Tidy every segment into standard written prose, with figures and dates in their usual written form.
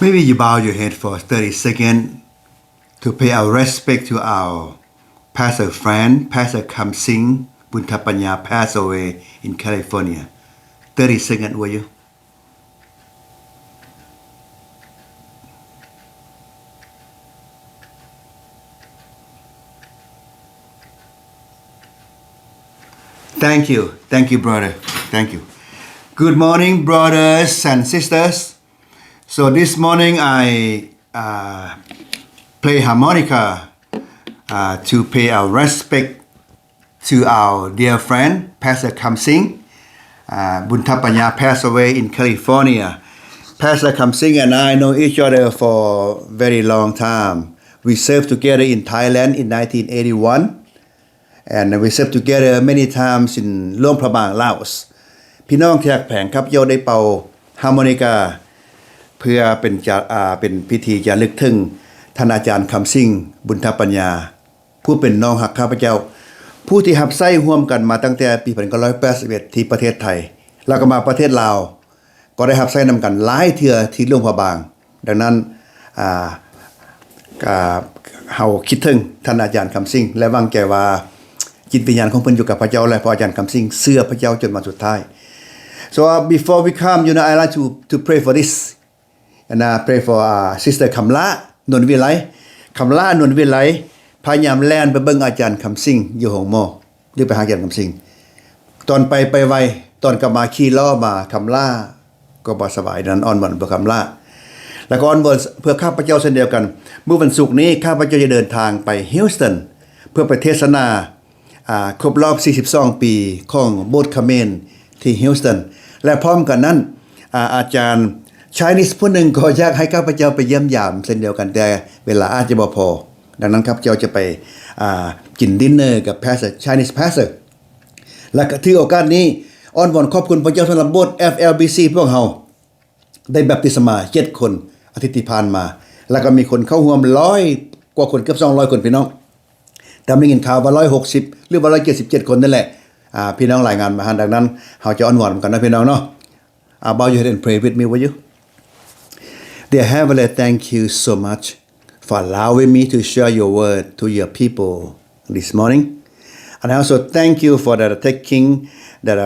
Maybe you bow your head for 30 seconds to pay our respect to our pastor friend, Pastor Kamsing Buntapanya passed away in California. 30 seconds, will you? Thank you. Thank you, brother. Thank you. Good morning, brothers and sisters. So this morning I play harmonica to pay our respect to our dear friend, Pastor Kamsing Buntapanya passed away in California. Pastor Kamsing and I know each other for a very long time. We served together in Thailand in 1981. And we served together many times in หลวงพระบางลาวส์พี่น้องที่รักแผงครับโยได้เป่าฮาร์โมนิกาเพื่อเป็นพิธีระลึกถึงท่านอาจารย์คำซิ่งบุญทปัญญาผู้เป็นน้องฮักข้าพเจ้าผู้ที่รับใช้ร่วมกันมาตั้งแต่ปี1981ที่ประเทศไทยแล้วก็มาประเทศลาวก็ได้รับใช้นํากันหลายเทื่อที่หลวงพระบางดังนั้นเฮาคิดถึงท่านอาจารย์คำซิ่งและหวังใจว่าจิตวิญญาณของเพิ่นอยู่กับพระเจ้าและพระอาจารย์คำซิ่งเชื่อพระเจ้าจนวันสุดท้าย So before we come, I like to pray for this. And I pray for Sister Kamla นนวิไลคำลานนวิไลพยายามแล่นไปเบิ่งอาจารย์คำซิ่งอยู่ห้องหมอหรือไปหาอาจารย์คำซิ่งตอนไปไวตอนกลับมาขี่ล้อมาคำลาก็บ่สบายนั้นอ่อนหวานบ่คำลาแล้วก็อ่อนบ่เพื่อข้าพเจ้าเช่นเดียวกันเมื่อวันศุกร์นี้ข้าพเจ้าจะเดินทางไปฮิลสตันเพื่อไปเทศนาครบรอบ42ปีของโบสถ์คาเมนที่ฮิลสตันและพร้อมกันนั้นอาจารย์ชายนิสผู้หนึ่งก็อยากให้ข้าพเจ้าไปเยี่ยมยามเช่นเดียวกันแต่เวลาอาจจะบ่พอดังนั้นข้าพเจ้าจะไปกินดินเนอร์กับ Pastor Chinese Pastor และก็ถือโอกาสนี้อ้อนวอนขอบคุณพระเจ้าสำหรับโบสถ์ FLBC พวกเฮาได้แบปติศมา7คนอาทิตย์ที่ผ่านมาแล้วก็มีคนเข้าร่วม100กว่าคนเกือบ200คนพี่น้องแต่ได้ยินข่าวว่า160หรือว่า177คนนั่นแหละพี่น้องรายงานมาดังนั้นเฮาจะอ้อนวอนกันนะพี่น้องเนาะbow your head and pray with me will you Dear Heavenly thank you so much for allowing me to share your word to your people this morning and I also thank you for that taking that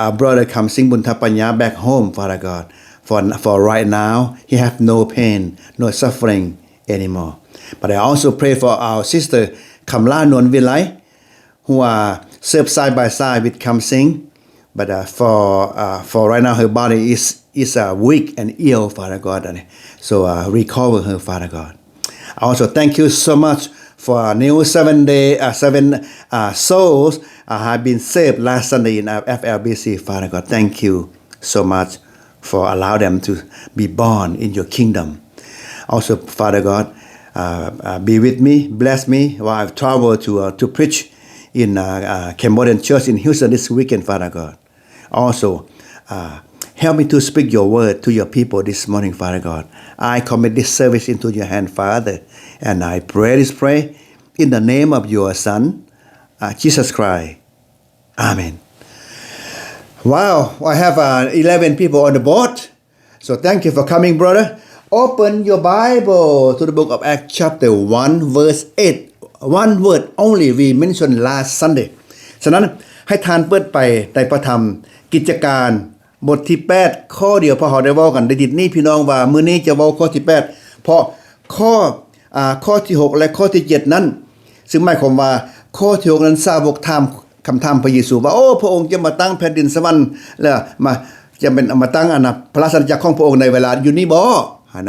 our brother Kamsing Buntapanya back home Father God for right now he have no pain no suffering anymore but I also pray for our sister Kamla Nonvilai who are served side by side with Kamsing but for right now her body is weak and ill Father God so recover her Father God I also thank you so much for new 7 souls have been saved last Sunday in FLBC Father God thank you so much for allow them to be born in your kingdom also Father God be with me bless me while I travel to preach in Cambodian church in Houston this weekend Father God also help me to speak your word to your people this morning Father God I commit this service into your hand Father and I pray this prayer in the name of your son Jesus Christ Amen Wow I have 11 people on the board so thank you for coming brother open your Bible to the book of Acts chapter 1 verse 8 one word only we mentioned last Sunday ฉะนั้นให้ทานเปิดไปในพระธรรมกิจการบทที่8ข้อเดียวพอเฮาได้เว้ากันได้ดิดนี้พี่น้องว่ามื้อนี้จะเว้าข้อที่8เพราะข้อที่6และข้อที่7นั้นซึ่งหมายความว่าข้อที่6นั้นสาวกถามคำถามพระเยซูว่าโอ้พระองค์จะมาตั้งแผ่นดินสวรรค์แล้วมาจะเป็นมาตั้งพระราชอาณาจักรของพระองค์ในเวลาอยู่นี้บ่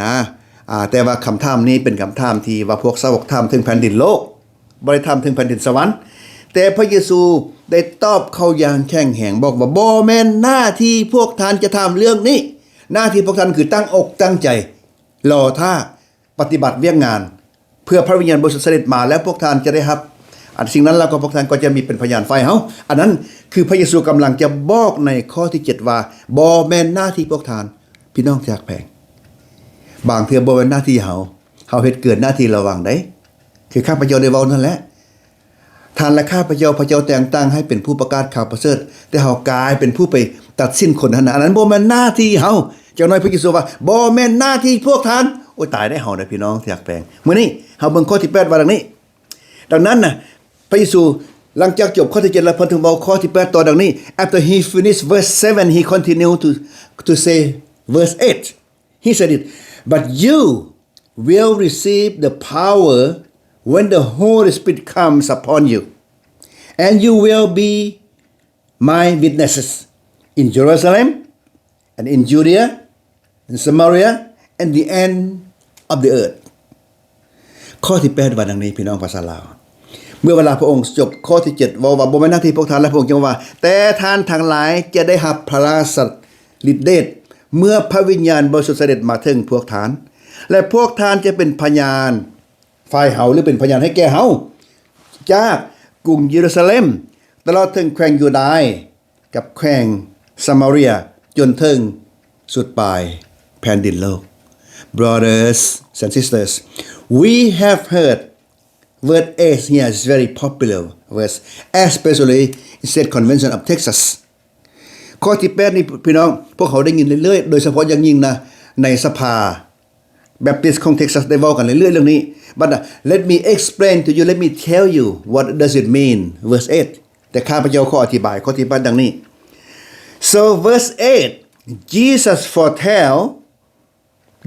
นะแต่ว่าคำถามนี้เป็นคำถามที่ว่าพวกสาวกถามถึงแผ่นดินโลกบ่ได้ถามถึงแผ่นดินสวรรค์แต่พระเยซูได้ตอบเขาอย่างแข็งแรงบอกว่าบ่แม่นหน้าที่พวกท่านจะถามเรื่องนี้หน้าที่พวกท่านคือตั้งอกตั้งใจรอท่าปฏิบัติเวียกงานเพื่อพระวิญญาณบริสุทธิ์เสด็จมาแล้วพวกท่านจะได้รับสิ่งนั้นแล้วก็พวกท่านก็จะมีเป็นพยานไฟเฮาอันนั้นคือพระเยซูกำลังจะบอกในข้อที่7ว่าบ่แม่นหน้าที่พวกท่านพี่น้องจากแผงบางเทื่อบ่แม่นหน้าที่เฮาเฮ็ดเกินหน้าที่ระวังได้คือข้าพเจ้าได้เว้านั่นแหละท่านและข้าพเจ้าพระเจ้าแต่งตั้งให้เป็นผู้ประกาศข่าวประเสริฐแต่เฮากลายเป็นผู้ไปตัดสินคนนั้นอันนั้นบ่แม่นหน้าที่เฮา จังน้อยพระเยซูว่าบ่แม่นหน้าที่พวกท่านโอ้ยตายได้เฮาได้พี่น้องที่อยากแปลงมื้อนี้เฮาเบิ่งข้อที่8ว่าดังนี้ดังนั้นน่ะพระเยซูหลังจากจบข้อที่7แล้วเพิ่นถึงบอกข้อที่8ต่อดังนี้ after he finished verse 7 he continued to say verse 8 he said it but you will receive the power when the Holy Spirit comes upon you and you will be my witnesses in Jerusalem and in Judea in Samaria and the end of the earth ข้อที่8ว่าดังนี้พี่น้องภาษาลาวเมื่อเวลาพระองค์จบข้อที่7ว่าบ่แม่นหน้าที่พวกท่านและพระองค์จึงว่าแต่ท่านทั้งหลายจะได้รับพระราชฤทธิ์เดชเมื่อพระวิญญาณบริสุทธิ์เสด็จมาถึงพวกท่านและพวกท่านจะเป็นพยานฝ่ายเฮาหรือเป็นพยานให้แก่เฮาจากกรุงเยรูซาเล็มตลอดถึงแคว้นยูดาห์กับแคว้นซามาเรียจนถึงสุดปลายแผ่นดินโลก Brothers and sisters we have heard Verse 8 here is very popular verse, especially in State Convention of Texas. ข้อที่8นี่พี่น้องพวกเขาได้ยินเรื่อยๆโดยเฉพาะอย่างยิ่งนะในสภา Baptist ของ Texas ได้เว้ากันเรื่อยๆเรื่องนี้ But let me explain to you, let me tell you what does it mean verse 8 แต่ข้าพเจ้าขออธิบายข้อที่8ดังนี้ So verse 8 Jesus foretell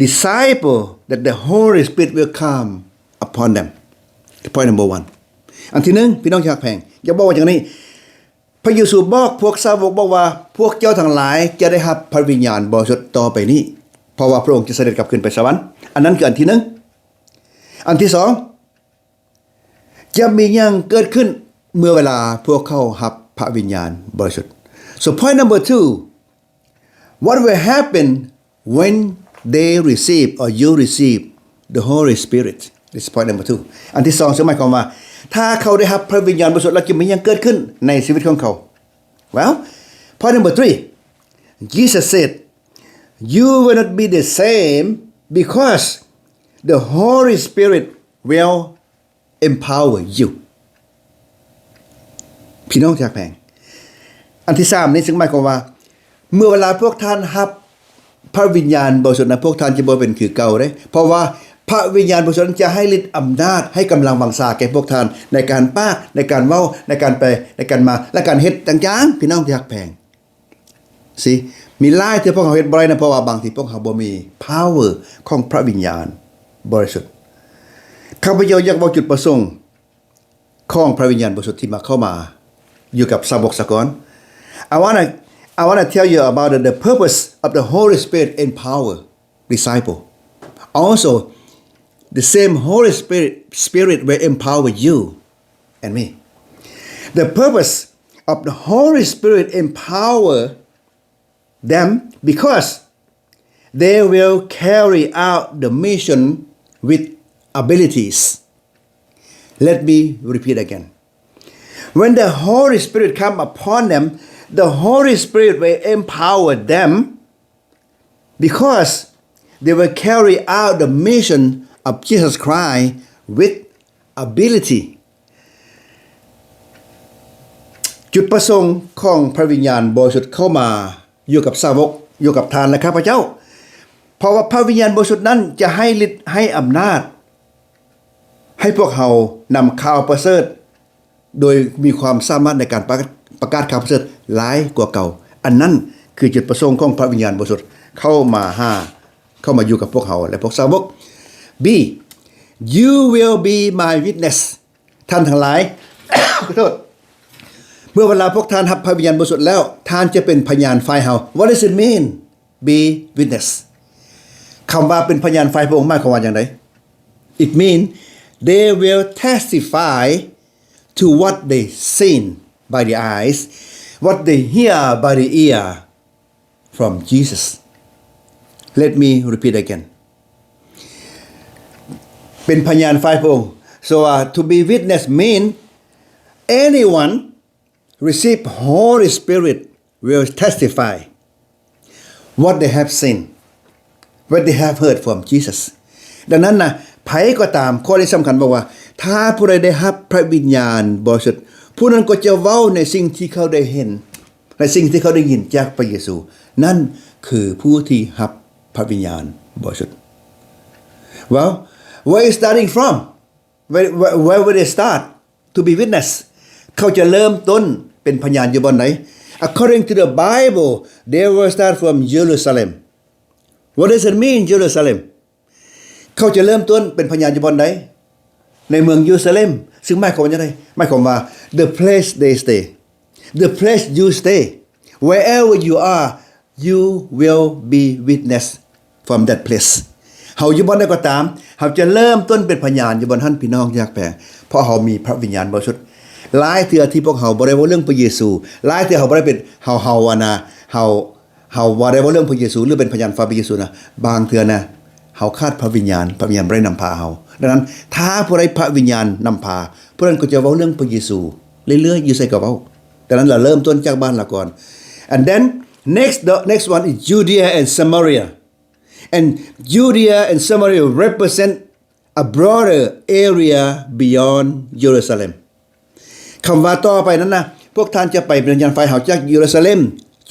disciple that the Holy Spirit will come upon them.Point number 1 อันที่1พี่น้องอยากแพงอย่าบอกว่าอย่างนี้พระเยซูบอกพวกสาวกบอกว่าพวกเจ้าทั้งหลายจะได้รับพระวิญญาณบริสุทธิ์ต่อไปนี้เพราะว่าพระองค์จะเสด็จกลับขึ้นไปสวรรค์อันนั้นคืออันที่1อันที่2จะมีหยังเกิดขึ้นเมื่อเวลาพวกเขารับพระวิญญาณบริสุทธิ์ So point number 2 What will happen when they receive or you receive the Holy Spirit?This is point number 2 อันที่2ซึ่งหมายความว่าถ้าเขาได้รับพระวิญญาณบริสุทธิ์แล้วจะมีหยังเกิดขึ้นในชีวิตของเขา Well point number 3 Jesus said you will not be the same because the Holy Spirit will empower you พี่น้องจากแพงอันที่3นี้ซึ่งหมายความว่าเมื่อเวลาพวกท่านรับพระวิญญาณบริสุทธิ์นะพวกท่านจะบ่เป็นคือเก่าเด้เพราะว่าพระวิญญาณบริสุทธิ์จะให้ฤทธิ์อำนาจให้กำลังวังชาแก่พวกท่านในการปากในการเว้าในการไปในการมาและการเฮ็ดต่างๆพี่น้องที่รักแพงสิมีหลายที่พวกเขาเฮ็ดบ่ได้นะเพราะว่าบางทีพวกเขาบ่มี power ของพระวิญญาณบริสุทธิ์ข้าพเจ้าอยากบอกจุดประสงค์ของพระวิญญาณบริสุทธิ์ที่มาเข้ามาอยู่กับสาวกสกอน I want to tell you about the purpose of the Holy Spirit empower disciple also the same Holy Spirit will empower you and me. The purpose of the Holy Spirit empower them because they will carry out the mission with abilities. Let me repeat again. When the Holy Spirit come upon them, the Holy Spirit will empower them because they will carry out the mission of Jesus Christ with ability จุดประสงค์ของพระวิญญาณบริสุทธิ์เข้ามาอยู่กับสาวกอยู่กับทานและข้าพเจ้าเพราะว่าพระวิญญาณบริสุทธิ์นั้นจะให้ฤทธิ์ให้อำนาจให้พวกเรานำข่าวประเสริฐโดยมีความสามารถในการประกาศข่าวประเสริฐหลายกว่าเก่าอันนั้นคือจุดประสงค์ของพระวิญญาณบริสุทธิ์เข้ามาอยู่กับพวกเราและพวกสาวก B you will be my witness ท่านทั้งหลาย ขอโทษเมื่อเวลาพวกท่านรับพระวิญญาณบริสุทธิ์แล้วท่านจะเป็นพยานฝ่ายเฮา What does it mean be witness คำว่าเป็นพยานฝ่ายพระองค์หมายความว่าอย่างไร It mean they will testify to what they seen by the eyes what they hear by the ear from Jesus Let me repeat again เป็นพยานฝ่ายพระองค์ So to be witness mean anyone receive Holy Spirit will testify what they have seen what they have heard from Jesus ดังนั้นนะไผก็ตามข้อที่สำคัญบอกว่าถ้าผู้ใดได้รับพระวิญญาณบริสุทธิ์ผู้นั้นก็จะเว้าในสิ่งที่เขาได้เห็น ในสิ่งที่เขาได้ยินจากพระเยซูนั่นคือผู้ที่รับพระวิญญาณบริสุทธิ์ Well where is starting from where will they start to be witness เขาจะเริ่มต้นเป็นพยานอยู่บนไหน According to the Bible they will start from Jerusalem What does it mean Jerusalem เขาจะเริ่มต้นเป็นพยานอยู่บนไหนในเมืองเยรูซาเล็มซึ่งหมายความว่าจังได๋หมายความว่า the place they stay the place you stay wherever you are you will be witness from that place เฮาอยู่บ่ใดก็ตามเฮาจะเริ่มต้นเป็นพยานอยู่บนท่านพี่น้องอยากแปลงเพราะเฮามีพระวิญญาณบริสุทธิ์หลายเทื่อที่พวกเฮาบ่ได้เว้าเรื่องพระเยซูหลายเทื่อเฮาบ่ได้เป็นเฮาว่านะเฮาบ่ได้เว้าเรื่องพระเยซูหรือเป็นพยานฝ่ายพระเยซูนะบางเทื่อนะเฮาขาดพระวิญญาณบ่ได้นำพาเฮาดังนั้นถ้าผู้ใดพระวิญญาณนำพาผู้นั้นก็จะเว้าเรื่องพระเยซูเรื่อยๆอยู่ไสก็เว้าดังนั้นเราเริ่มต้นจากบ้านละก่อน and then the next one is Judea and Samaria and Judea and Samaria represent a broader area beyond Jerusalem คำว่าต่อไปนั้นนะพวกท่านจะไปเป็นยานไฟเฮาจากเยรูซาเล็ม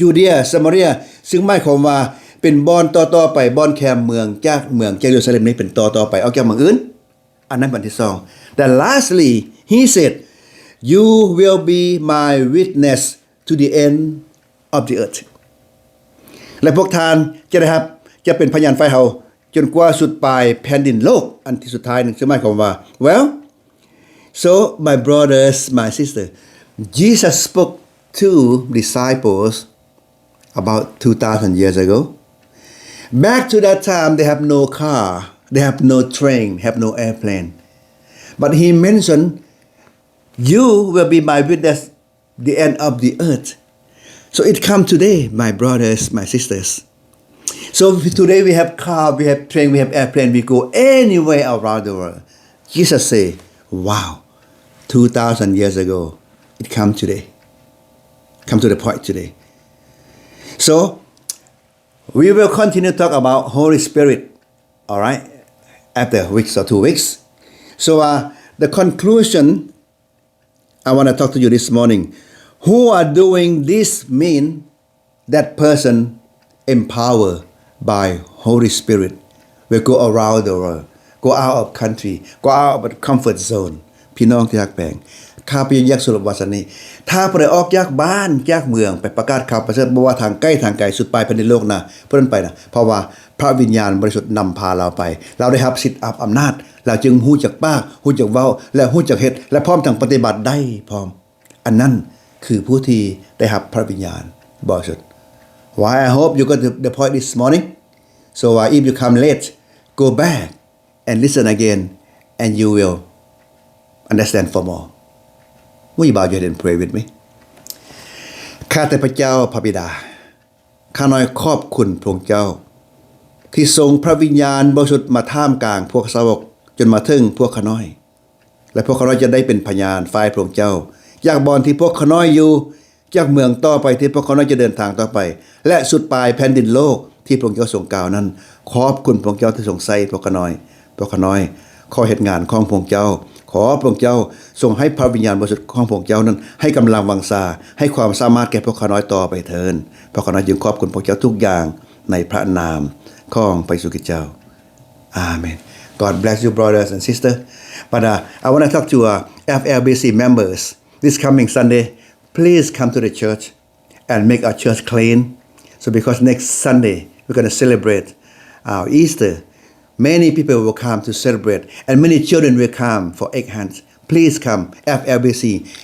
ยูเดียซามารียซึ่งหมายความว่าเป็นบอนต่อๆไปบอนแคมเมืองจากเยรูซาเล็มนี้เป็นต่อๆไปเอาจากเมืองอื่นอันนั้นบันที่2 Then lastly he said you will be my witness to the end of the earth และพวกท่านจะเป็นพยานไฟเฮาจนกว่าสุดปลายแผ่นดินโลกอันที่สุดท้ายนึงซึ่งหมายความว่า Well so my brothers my sister Jesus spoke to disciples about 2000 years ago back to that time they have no car they have no train have no airplane but he mentioned you will be my witness the end of the earth so it come today my brothers my sisters so today we have car we have train we have airplane we go anywhere around the world Jesus say wow 2000 years ago it come today come to the point today so we will continue to talk about Holy Spirit all right after weeks or 2 weeks so the conclusion I want to talk to you this morning who are doing this mean that person empowered by Holy Spirit will go around the world go out of country go out of the comfort zone พี่น้องที่รักแปลงข้าพเจ้าอยากสรุปว่าซั่นนี้ถ้าผู้ใดออกจากบ้านจากเมืองไปประกาศข่าวประเสริฐบ่ว่าทางใกล้ทางไกลสุดปลายแผ่นดินโลกนะเพิ่นไปนะเพราะว่าพระวิญญาณบริสุทธิ์นำพาเราไปเราได้รับสิทธิ์อำนาจเราจึงฮู้จักปากฮู้จักเว้าและฮู้จักเฮ็ดและพร้อมทั้งปฏิบัติได้พร้อมอันนั้นคือผู้ที่ได้รับพระวิญญาณบริสุทธิ์ Why I hope you got the point this morning so if you come late go back and listen again and you will understand for more Will you bow your head and pray with me ข้าแต่พระเจ้าพระบิดาข้าน้อยขอบคุณพระองค์เจ้าที่ทรงพระวิญญาณบริสุทธิ์มาท่ามกลางพวกสาวกจนมาถึงพวกข้าน้อยและพวกข้าน้อยจะได้เป็นพยานฝ่ายพระองค์เจ้าจากบ่อนที่พวกข้าน้อยอยู่จากเมืองต่อไปที่พวกข้าน้อยจะเดินทางต่อไปและสุดปลายแผ่นดินโลกที่พระองค์เจ้าทรงกล่าวนั้นขอบคุณพระองค์เจ้าที่ทรงใส่พวกข้าน้อยขอเฮ็ดงานของพระองค์เจ้าขอพระองค์เจ้าทรงให้พระวิญญาณบริสุทธิ์ของพระองค์เจ้านั้นให้กำลังวังชาให้ความสามารถแก่พวกข้าน้อยต่อไปเถิดพวกข้าน้อยจึงขอบคุณพระเจ้าทุกอย่างในพระนามของพระเยซูคริสต์เจ้า Amen God bless you brothers and sisters but I want to talk to FLBC members this coming Sunday please come to the church and make our church clean so because next Sunday we're going to celebrate our Easter Many people will come to celebrate and many children will come for egg hunts. Please come, FLBC,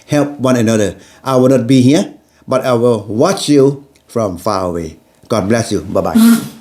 help one another. I will not be here, but I will watch you from far away. God bless you. Bye-bye.